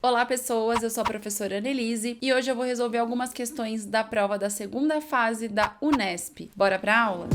Olá pessoas, eu sou a professora Annelise e hoje eu vou resolver algumas questões da prova da segunda fase da Unesp. Bora pra aula?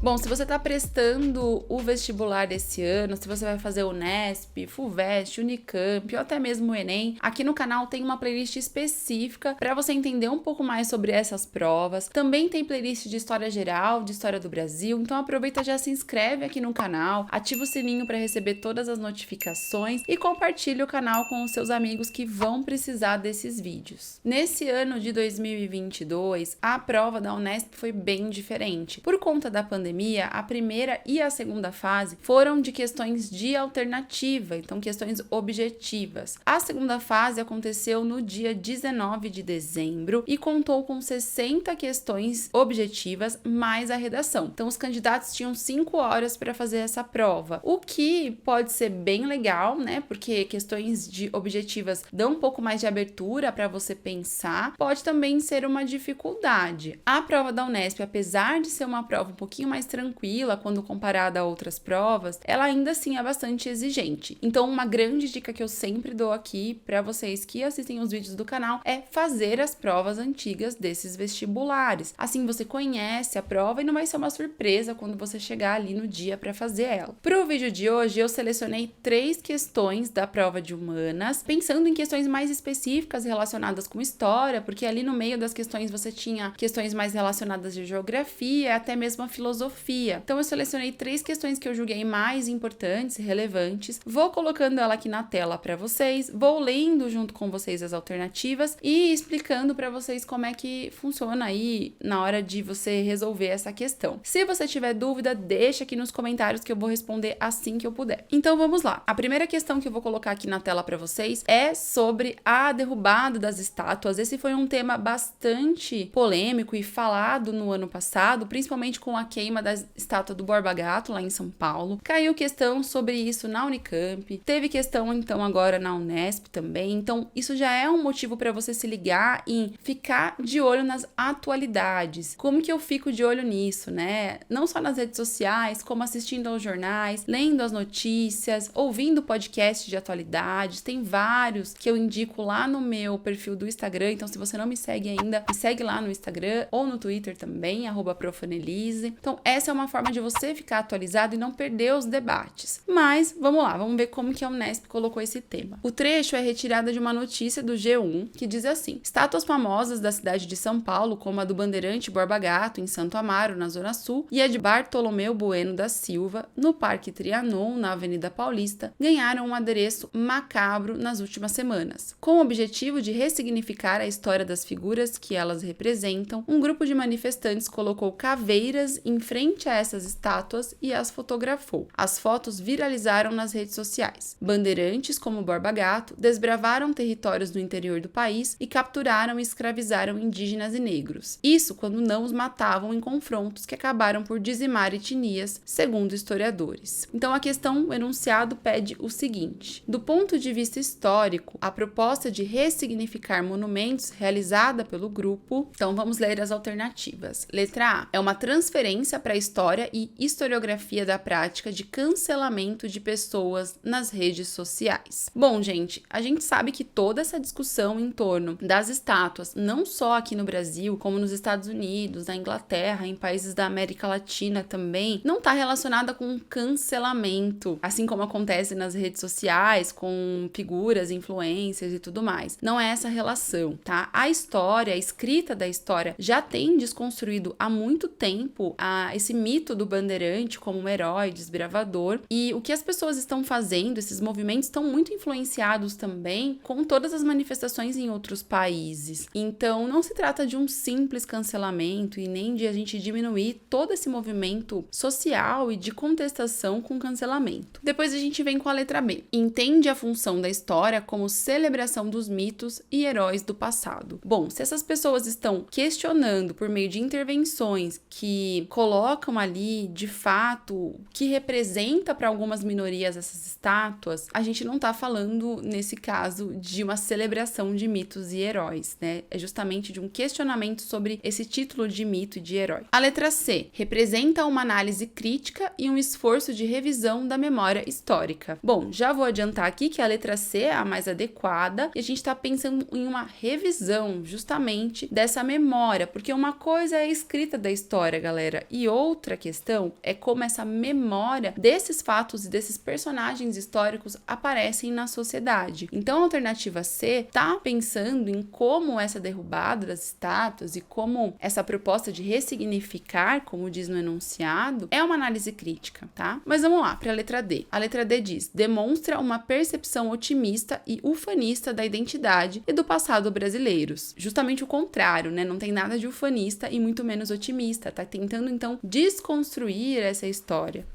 Bom, se você está prestando o vestibular desse ano, se você vai fazer Unesp, Fuvest, Unicamp ou até mesmo o Enem, aqui no canal tem uma playlist específica para você entender um pouco mais sobre essas provas. Também tem playlist de História Geral, de História do Brasil, então aproveita e já se inscreve aqui no canal, ativa o sininho para receber todas as notificações e compartilha o canal com os seus amigos que vão precisar desses vídeos. Nesse ano de 2022, a prova da Unesp foi bem diferente. Por conta da pandemia, a primeira e a segunda fase foram de questões de alternativa, então questões objetivas. A segunda fase aconteceu no dia 19 de dezembro e contou com 60 questões objetivas mais a redação. Então os candidatos tinham 5 horas para fazer essa prova, o que pode ser bem legal, né? Porque questões de objetivas dão um pouco mais de abertura para você pensar, pode também ser uma dificuldade. A prova da Unesp, apesar de ser uma prova um pouquinho mais tranquila quando comparada a outras provas, ela ainda assim é bastante exigente. Então, uma grande dica que eu sempre dou aqui para vocês que assistem os vídeos do canal é fazer as provas antigas desses vestibulares. Assim você conhece a prova e não vai ser uma surpresa quando você chegar ali no dia para fazer ela. Para o vídeo de hoje, eu selecionei 3 questões da prova de humanas, pensando em questões mais específicas relacionadas com história, porque ali no meio das questões você tinha questões mais relacionadas de geografia, até mesmo a filosofia. Então eu selecionei 3 questões que eu julguei mais importantes, relevantes, vou colocando ela aqui na tela para vocês, vou lendo junto com vocês as alternativas e explicando para vocês como é que funciona aí na hora de você resolver essa questão. Se você tiver dúvida, deixa aqui nos comentários que eu vou responder assim que eu puder. Então vamos lá. A primeira questão que eu vou colocar aqui na tela para vocês é sobre a derrubada das estátuas. Esse foi um tema bastante polêmico e falado no ano passado, principalmente com a queima da estátua do Borba Gato lá em São Paulo. Caiu questão sobre isso na Unicamp, teve questão então agora na Unesp também. Então isso já é um motivo para você se ligar e ficar de olho nas atualidades. Como que eu fico de olho nisso, né? Não só nas redes sociais, como assistindo aos jornais, lendo as notícias, ouvindo podcasts de atualidades. Tem vários que eu indico lá no meu perfil do Instagram, então se você não me segue ainda, me segue lá no Instagram ou no Twitter também, @profannelise. Então essa é uma forma de você ficar atualizado e não perder os debates. Mas vamos lá, vamos ver como que a Unesp colocou esse tema. O trecho é retirada de uma notícia do G1 que diz assim: estátuas famosas da cidade de São Paulo, como a do Bandeirante Borba Gato em Santo Amaro, na Zona Sul, e a de Bartolomeu Bueno da Silva, no Parque Trianon, na Avenida Paulista, ganharam um adereço macabro nas últimas semanas. Com o objetivo de ressignificar a história das figuras que elas representam, um grupo de manifestantes colocou caveiras em frente a essas estátuas e as fotografou. As fotos viralizaram nas redes sociais. Bandeirantes, como Borba Gato, desbravaram territórios do interior do país e capturaram e escravizaram indígenas e negros. Isso quando não os matavam em confrontos que acabaram por dizimar etnias, segundo historiadores. Então a questão, o enunciado pede o seguinte: do ponto de vista histórico, a proposta de ressignificar monumentos realizada pelo grupo, então vamos ler as alternativas. Letra A é uma transferência para a história e historiografia da prática de cancelamento de pessoas nas redes sociais. Bom, gente, a gente sabe que toda essa discussão em torno das estátuas, não só aqui no Brasil, como nos Estados Unidos, na Inglaterra, em países da América Latina também, não está relacionada com cancelamento, assim como acontece nas redes sociais, com figuras, influências e tudo mais. Não é essa relação, tá? A história, a escrita da história já tem desconstruído há muito tempo esse mito do bandeirante como um herói desbravador, e o que as pessoas estão fazendo, esses movimentos estão muito influenciados também com todas as manifestações em outros países. Então não se trata de um simples cancelamento e nem de a gente diminuir todo esse movimento social e de contestação com cancelamento. Depois a gente vem com a letra B. Entende a função da história como celebração dos mitos e heróis do passado. Bom, se essas pessoas estão questionando por meio de intervenções que colocam colocam ali, de fato, o que representa para algumas minorias essas estátuas, a gente não tá falando, nesse caso, de uma celebração de mitos e heróis, né? É justamente de um questionamento sobre esse título de mito e de herói. A letra C representa uma análise crítica e um esforço de revisão da memória histórica. Bom, já vou adiantar aqui que a letra C é a mais adequada e a gente está pensando em uma revisão justamente dessa memória, porque uma coisa é a escrita da história, galera, e outra questão é como essa memória desses fatos e desses personagens históricos aparecem na sociedade. Então, a alternativa C está pensando em como essa derrubada das estátuas e como essa proposta de ressignificar, como diz no enunciado, é uma análise crítica, tá? Mas vamos lá, para a letra D. A letra D diz: demonstra uma percepção otimista e ufanista da identidade e do passado brasileiros. Justamente o contrário, né? Não tem nada de ufanista e muito menos otimista. Tá tentando, então, desconstruir essa história.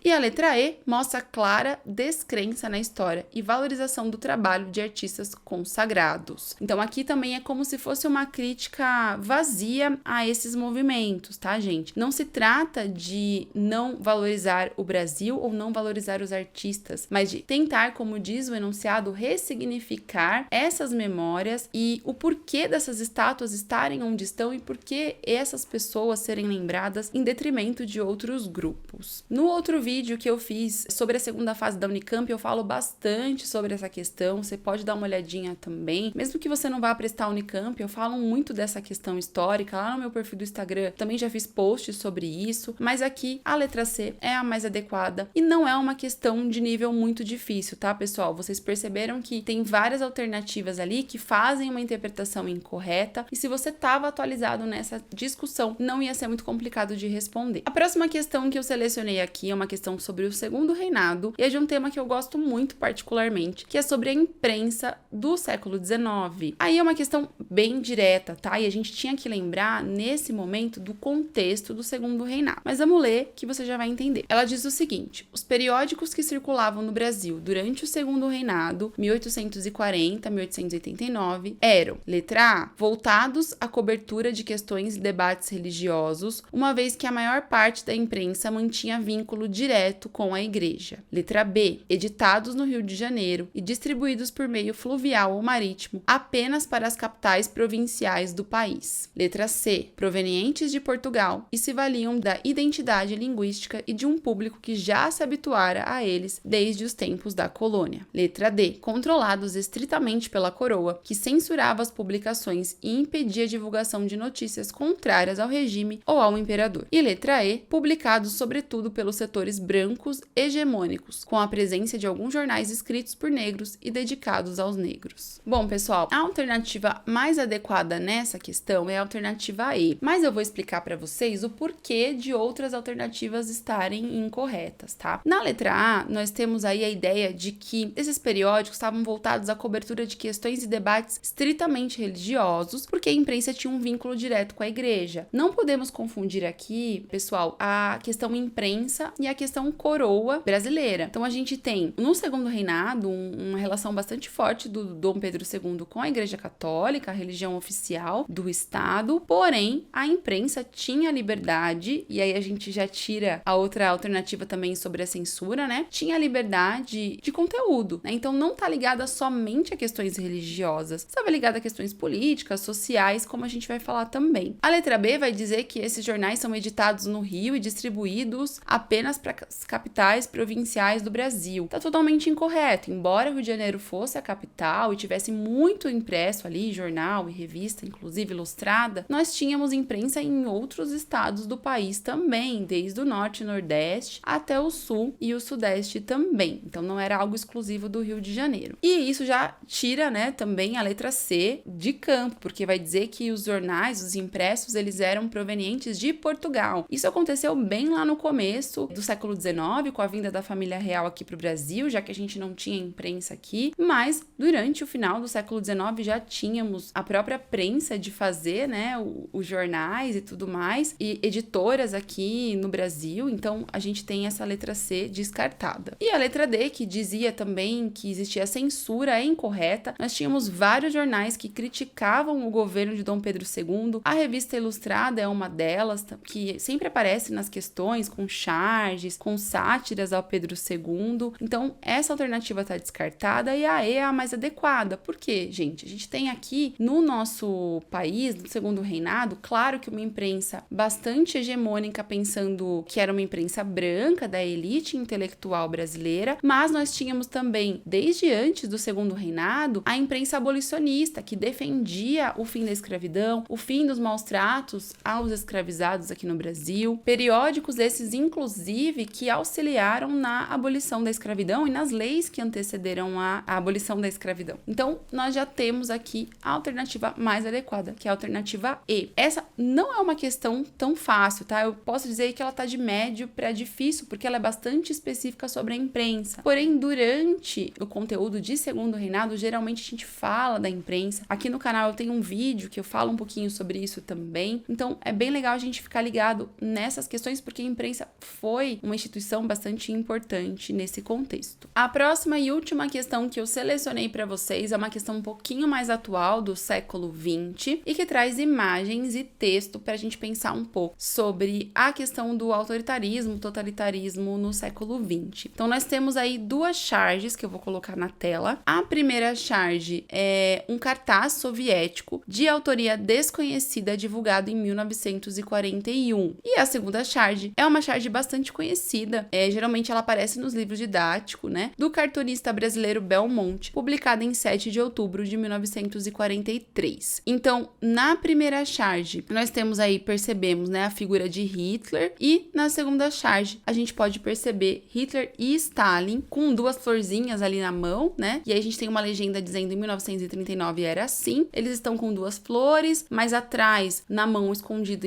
E a letra E mostra clara descrença na história e valorização do trabalho de artistas consagrados. Então aqui também é como se fosse uma crítica vazia a esses movimentos, tá, gente? Não se trata de não valorizar o Brasil ou não valorizar os artistas, mas de tentar, como diz o enunciado, ressignificar essas memórias e o porquê dessas estátuas estarem onde estão e por que essas pessoas serem lembradas em detrimento de outros grupos. No outro vídeo que eu fiz sobre a segunda fase da Unicamp, eu falo bastante sobre essa questão, você pode dar uma olhadinha também. Mesmo que você não vá prestar a Unicamp, eu falo muito dessa questão histórica, lá no meu perfil do Instagram também já fiz posts sobre isso, mas aqui a letra C é a mais adequada e não é uma questão de nível muito difícil, tá, pessoal? Vocês perceberam que tem várias alternativas ali que fazem uma interpretação incorreta e se você estava atualizado nessa discussão, não ia ser muito complicado de responder. A próxima questão que eu selecionei aqui é uma questão sobre o segundo reinado e é de um tema que eu gosto muito particularmente, que é sobre a imprensa do século XIX. Aí é uma questão bem direta, tá? E a gente tinha que lembrar nesse momento do contexto do segundo reinado. Mas vamos ler que você já vai entender. Ela diz o seguinte: os periódicos que circulavam no Brasil durante o segundo reinado, 1840-1889, eram, letra A, voltados à cobertura de questões e debates religiosos, uma vez que a maior parte da imprensa mantinha vínculo direto com a igreja. Letra B, editados no Rio de Janeiro e distribuídos por meio fluvial ou marítimo apenas para as capitais provinciais do país. Letra C, provenientes de Portugal e se valiam da identidade linguística e de um público que já se habituara a eles desde os tempos da colônia. Letra D, controlados estritamente pela coroa, que censurava as publicações e impedia a divulgação de notícias contrárias ao regime ou ao imperador. E letra E, publicados sobretudo pelos setores brancos hegemônicos, com a presença de alguns jornais escritos por negros e dedicados aos negros. Bom, pessoal, a alternativa mais adequada nessa questão é a alternativa E, mas eu vou explicar para vocês o porquê de outras alternativas estarem incorretas, tá? Na letra A, nós temos aí a ideia de que esses periódicos estavam voltados à cobertura de questões e debates estritamente religiosos, porque a imprensa tinha um vínculo direto com a igreja. Não podemos confundir aqui, pessoal, a questão imprensa e a questão coroa brasileira. Então a gente tem no segundo reinado uma relação bastante forte do Dom Pedro II com a Igreja Católica, a religião oficial do Estado, porém a imprensa tinha liberdade, e aí a gente já tira a outra alternativa também sobre a censura, né? Tinha liberdade de conteúdo, né? Então não tá ligada somente a questões religiosas, estava ligada a questões políticas, sociais, como a gente vai falar também. A letra B vai dizer que esses jornais são editados no Rio e distribuídos apenas para as capitais provinciais do Brasil. Está totalmente incorreto. Embora o Rio de Janeiro fosse a capital e tivesse muito impresso ali, jornal e revista, inclusive ilustrada, nós tínhamos imprensa em outros estados do país também, desde o norte e nordeste até o sul e o sudeste também. Então não era algo exclusivo do Rio de Janeiro. E isso já tira, né, também a letra C de campo, porque vai dizer que os jornais, os impressos, eles eram provenientes de Portugal. Isso aconteceu bem lá no começo do século XIX, com a vinda da família real aqui para o Brasil, já que a gente não tinha imprensa aqui, mas durante o final do século XIX já tínhamos a própria prensa de fazer, né, os jornais e tudo mais, e editoras aqui no Brasil, então a gente tem essa letra C descartada. E a letra D, que dizia também que existia censura, é incorreta. Nós tínhamos vários jornais que criticavam o governo de Dom Pedro II, a Revista Ilustrada é uma delas, que sempre aparece nas questões com charges, com sátiras ao Pedro II, então essa alternativa está descartada e a E é a mais adequada. Por quê, gente? A gente tem aqui no nosso país, no Segundo Reinado, claro que uma imprensa bastante hegemônica, pensando que era uma imprensa branca da elite intelectual brasileira, mas nós tínhamos também, desde antes do Segundo Reinado, a imprensa abolicionista, que defendia o fim da escravidão, o fim dos maus tratos aos escravizados aqui no Brasil, periódicos esses, inclusive, que auxiliaram na abolição da escravidão e nas leis que antecederam a abolição da escravidão. Então, nós já temos aqui a alternativa mais adequada, que é a alternativa E. Essa não é uma questão tão fácil, tá? Eu posso dizer que ela tá de médio para difícil, porque ela é bastante específica sobre a imprensa. Porém, durante o conteúdo de Segundo Reinado, geralmente a gente fala da imprensa. Aqui no canal eu tenho um vídeo que eu falo um pouquinho sobre isso também. Então, é bem legal a gente ficar ligado nessas questões, porque a imprensa foi uma instituição bastante importante nesse contexto. A próxima e última questão que eu selecionei para vocês é uma questão um pouquinho mais atual do século XX e que traz imagens e texto para a gente pensar um pouco sobre a questão do autoritarismo, totalitarismo no século XX. Então, nós temos aí duas charges que eu vou colocar na tela. A primeira charge é um cartaz soviético de autoria desconhecida divulgado em 1941. E a segunda charge é uma charge bastante conhecida, geralmente ela aparece nos livros didáticos, né, do cartunista brasileiro Belmonte, publicada em 7 de outubro de 1943. Então, na primeira charge, nós temos aí, percebemos, né, a figura de Hitler, e na segunda charge, a gente pode perceber Hitler e Stalin com duas florzinhas ali na mão, né, e aí a gente tem uma legenda dizendo em 1939 era assim, eles estão com duas flores, mas atrás, na mão, escondido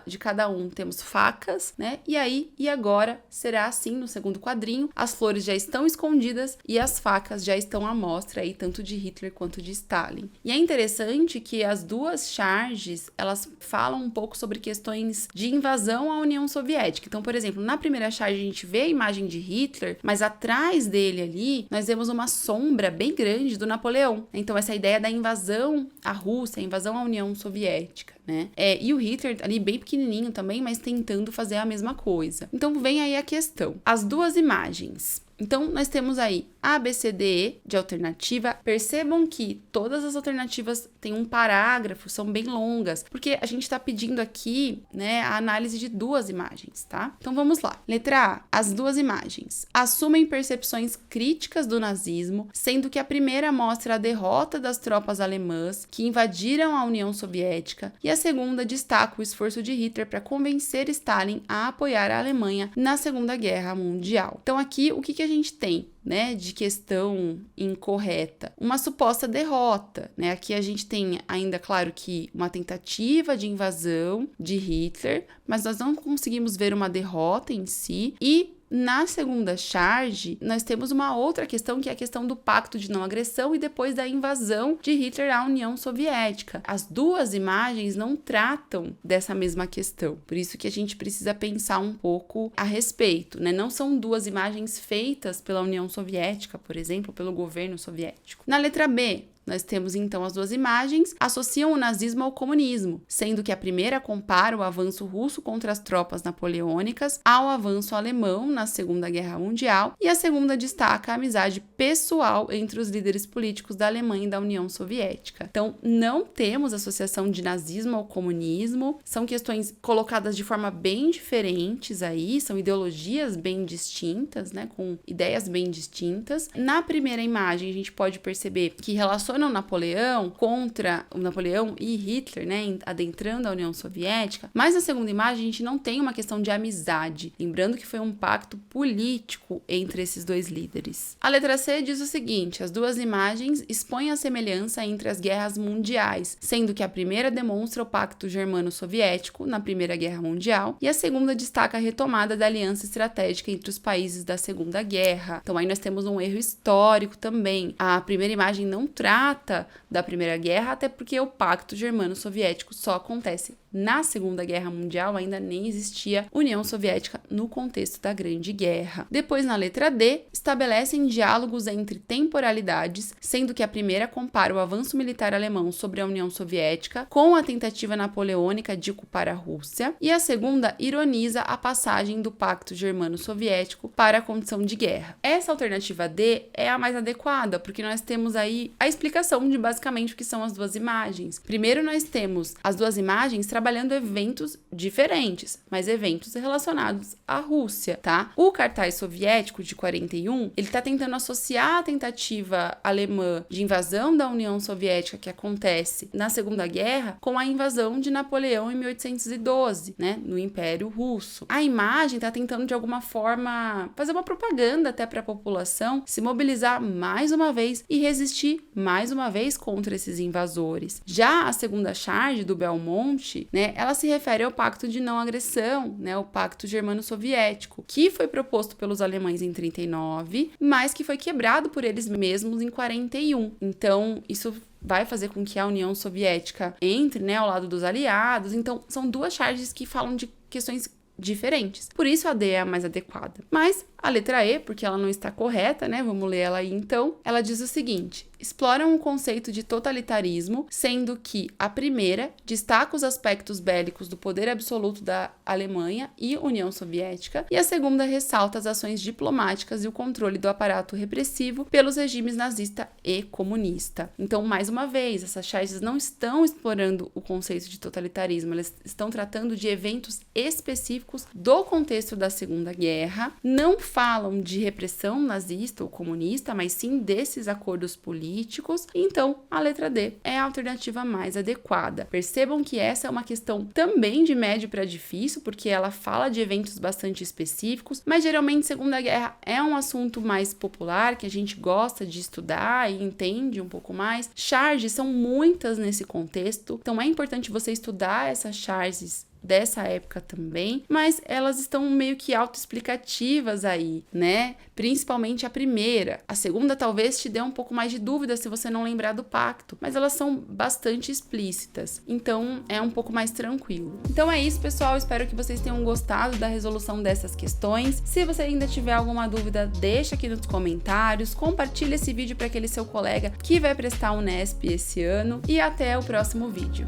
de cada um, temos facas, né, e agora será assim no segundo quadrinho, as flores já estão escondidas e as facas já estão à mostra aí, tanto de Hitler quanto de Stalin. E é interessante que as duas charges, elas falam um pouco sobre questões de invasão à União Soviética. Então, por exemplo, na primeira charge a gente vê a imagem de Hitler, mas atrás dele ali, nós vemos uma sombra bem grande do Napoleão. Então, essa ideia da invasão à Rússia, a invasão à União Soviética, né? E o Hitler ali bem pequenininho também, mas tentando fazer a mesma coisa. Então, vem aí a questão. As duas imagens. Então, nós temos aí A, B, C, D, E de alternativa. Percebam que todas as alternativas têm um parágrafo, são bem longas, porque a gente está pedindo aqui, né, a análise de duas imagens, tá? Então, vamos lá. Letra A. As duas imagens assumem percepções críticas do nazismo, sendo que a primeira mostra a derrota das tropas alemãs que invadiram a União Soviética e a segunda destaca o esforço de Hitler para convencer Stalin a apoiar a Alemanha na Segunda Guerra Mundial. Então, aqui, o que a gente tem, né, de questão incorreta? Uma suposta derrota, né? Aqui a gente tem ainda, claro, que uma tentativa de invasão de Hitler, mas nós não conseguimos ver uma derrota em si. E na segunda charge, nós temos uma outra questão, que é a questão do pacto de não agressão e depois da invasão de Hitler à União Soviética. As duas imagens não tratam dessa mesma questão, por isso que a gente precisa pensar um pouco a respeito, né? Não são duas imagens feitas pela União Soviética, por exemplo, pelo governo soviético. Na letra B, nós temos, então, as duas imagens, associam o nazismo ao comunismo, sendo que a primeira compara o avanço russo contra as tropas napoleônicas ao avanço alemão na Segunda Guerra Mundial, e a segunda destaca a amizade pessoal entre os líderes políticos da Alemanha e da União Soviética. Então, não temos associação de nazismo ao comunismo, são questões colocadas de forma bem diferentes aí, são ideologias bem distintas, né, com ideias bem distintas. Na primeira imagem, a gente pode perceber que relações relacionam Napoleão contra o Napoleão e Hitler, né, adentrando a União Soviética, mas na segunda imagem a gente não tem uma questão de amizade, lembrando que foi um pacto político entre esses dois líderes. A letra C diz o seguinte: as duas imagens expõem a semelhança entre as guerras mundiais, sendo que a primeira demonstra o pacto germano-soviético na Primeira Guerra Mundial e a segunda destaca a retomada da aliança estratégica entre os países da Segunda Guerra. Então aí nós temos um erro histórico também. A primeira imagem não trata da Primeira Guerra, até porque o pacto germano-soviético só acontece na Segunda Guerra Mundial, ainda nem existia União Soviética no contexto da Grande Guerra. Depois, na letra D, estabelecem diálogos entre temporalidades, sendo que a primeira compara o avanço militar alemão sobre a União Soviética com a tentativa napoleônica de ocupar a Rússia, e a segunda ironiza a passagem do pacto germano-soviético para a condição de guerra. Essa alternativa D é a mais adequada, porque nós temos aí a explicação de basicamente o que são as duas imagens. Primeiro, nós temos as duas imagens trabalhando eventos diferentes, mas eventos relacionados à Rússia, tá? O cartaz soviético de 41, ele tá tentando associar a tentativa alemã de invasão da União Soviética que acontece na Segunda Guerra com a invasão de Napoleão em 1812, né, no Império Russo. A imagem tá tentando de alguma forma fazer uma propaganda até para a população se mobilizar mais uma vez e resistir mais uma vez contra esses invasores. Já a segunda charge do Belmonte, né, ela se refere ao pacto de não agressão, né, o pacto germano-soviético, que foi proposto pelos alemães em 39, mas que foi quebrado por eles mesmos em 41. Então, isso vai fazer com que a União Soviética entre, né, ao lado dos aliados. Então, são duas charges que falam de questões diferentes. Por isso a D é a mais adequada. Mas a letra E, porque ela não está correta, né? Vamos ler ela aí então. Ela diz o seguinte: exploram o conceito de totalitarismo, sendo que a primeira destaca os aspectos bélicos do poder absoluto da Alemanha e União Soviética, e a segunda ressalta as ações diplomáticas e o controle do aparato repressivo pelos regimes nazista e comunista. Então, mais uma vez, essas charges não estão explorando o conceito de totalitarismo, elas estão tratando de eventos específicos do contexto da Segunda Guerra, não falam de repressão nazista ou comunista, mas sim desses acordos políticos. Então, a letra D é a alternativa mais adequada. Percebam que essa é uma questão também de médio para difícil, porque ela fala de eventos bastante específicos, mas geralmente Segunda Guerra é um assunto mais popular, que a gente gosta de estudar e entende um pouco mais. Charges são muitas nesse contexto, então é importante você estudar essas charges dessa época também, mas elas estão meio que autoexplicativas aí, né? Principalmente a primeira. A segunda talvez te dê um pouco mais de dúvida se você não lembrar do pacto, mas elas são bastante explícitas, então é um pouco mais tranquilo. Então é isso, pessoal, espero que vocês tenham gostado da resolução dessas questões. Se você ainda tiver alguma dúvida, deixa aqui nos comentários, compartilha esse vídeo para aquele seu colega que vai prestar o Unesp esse ano, e até o próximo vídeo.